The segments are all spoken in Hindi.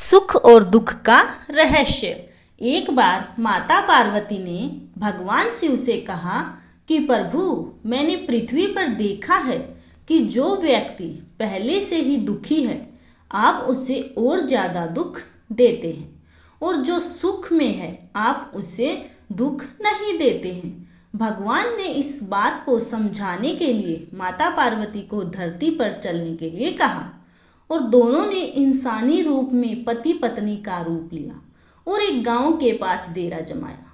सुख और दुख का रहस्य। एक बार माता पार्वती ने भगवान शिव से कहा कि प्रभु, मैंने पृथ्वी पर देखा है कि जो व्यक्ति पहले से ही दुखी है आप उसे और ज़्यादा दुख देते हैं, और जो सुख में है आप उसे दुख नहीं देते हैं। भगवान ने इस बात को समझाने के लिए माता पार्वती को धरती पर चलने के लिए कहा, और दोनों ने इंसानी रूप में पति पत्नी का रूप लिया और एक गांव के पास डेरा जमाया।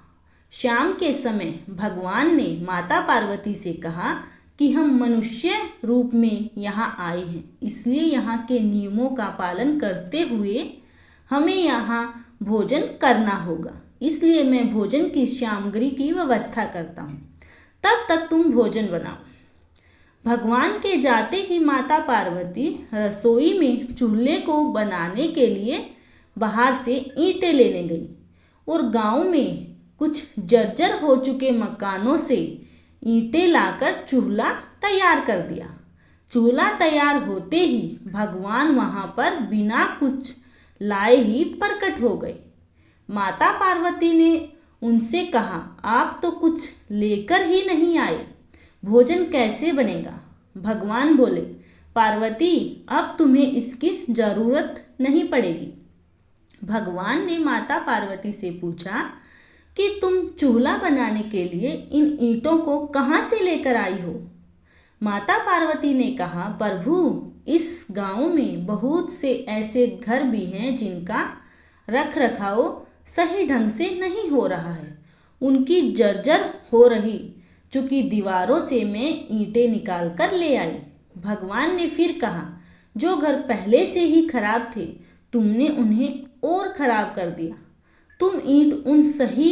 शाम के समय भगवान ने माता पार्वती से कहा कि हम मनुष्य रूप में यहाँ आए हैं, इसलिए यहाँ के नियमों का पालन करते हुए हमें यहाँ भोजन करना होगा। इसलिए मैं भोजन की सामग्री की व्यवस्था करता हूँ, तब तक तुम भोजन बनाओ। भगवान के जाते ही माता पार्वती रसोई में चूल्हे को बनाने के लिए बाहर से ईंटें लेने गई और गांव में कुछ जर्जर हो चुके मकानों से ईंटें लाकर चूल्हा तैयार कर दिया। चूल्हा तैयार होते ही भगवान वहां पर बिना कुछ लाए ही प्रकट हो गए। माता पार्वती ने उनसे कहा, आप तो कुछ लेकर ही नहीं आए, भोजन कैसे बनेगा? भगवान बोले, पार्वती, अब तुम्हें इसकी जरूरत नहीं पड़ेगी। भगवान ने माता पार्वती से पूछा कि तुम चूल्हा बनाने के लिए इन ईंटों को कहाँ से लेकर आई हो? माता पार्वती ने कहा, प्रभु, इस गांव में बहुत से ऐसे घर भी हैं जिनका रख रखाव सही ढंग से नहीं हो रहा है। उनकी जर्जर हो रही चूंकि दीवारों से मैं ईंटें निकाल कर ले आई। भगवान ने फिर कहा, जो घर पहले से ही खराब थे तुमने उन्हें और खराब कर दिया। तुम ईंट उन सही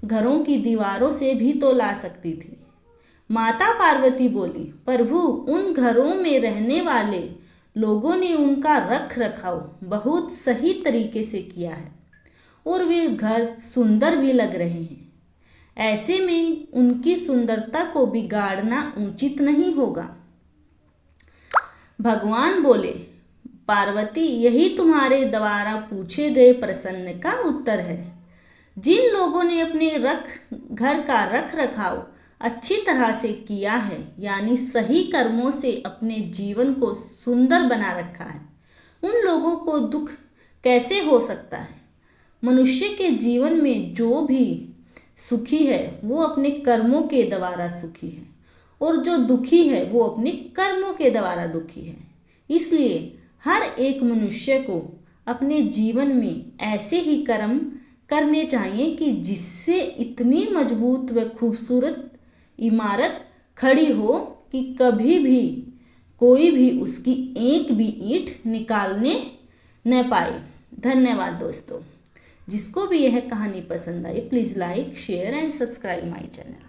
घरों की दीवारों से भी तो ला सकती थी। माता पार्वती बोली, प्रभु, उन घरों में रहने वाले लोगों ने उनका रख रखाव बहुत सही तरीके से किया है और वे घर सुंदर भी लग रहे हैं। ऐसे में उनकी सुंदरता को बिगाड़ना उचित नहीं होगा। भगवान बोले, पार्वती, यही तुम्हारे द्वारा पूछे गए प्रश्न का उत्तर है। जिन लोगों ने अपने घर का रख रखाव अच्छी तरह से किया है, यानी सही कर्मों से अपने जीवन को सुंदर बना रखा है, उन लोगों को दुख कैसे हो सकता है? मनुष्य के जीवन में जो भी सुखी है वो अपने कर्मों के द्वारा सुखी है, और जो दुखी है वो अपने कर्मों के द्वारा दुखी है। इसलिए हर एक मनुष्य को अपने जीवन में ऐसे ही कर्म करने चाहिए कि जिससे इतनी मजबूत व खूबसूरत इमारत खड़ी हो कि कभी भी कोई भी उसकी एक भी ईंट निकालने न पाए। धन्यवाद दोस्तों। जिसको भी यह कहानी पसंद आई, please like, share and subscribe my channel.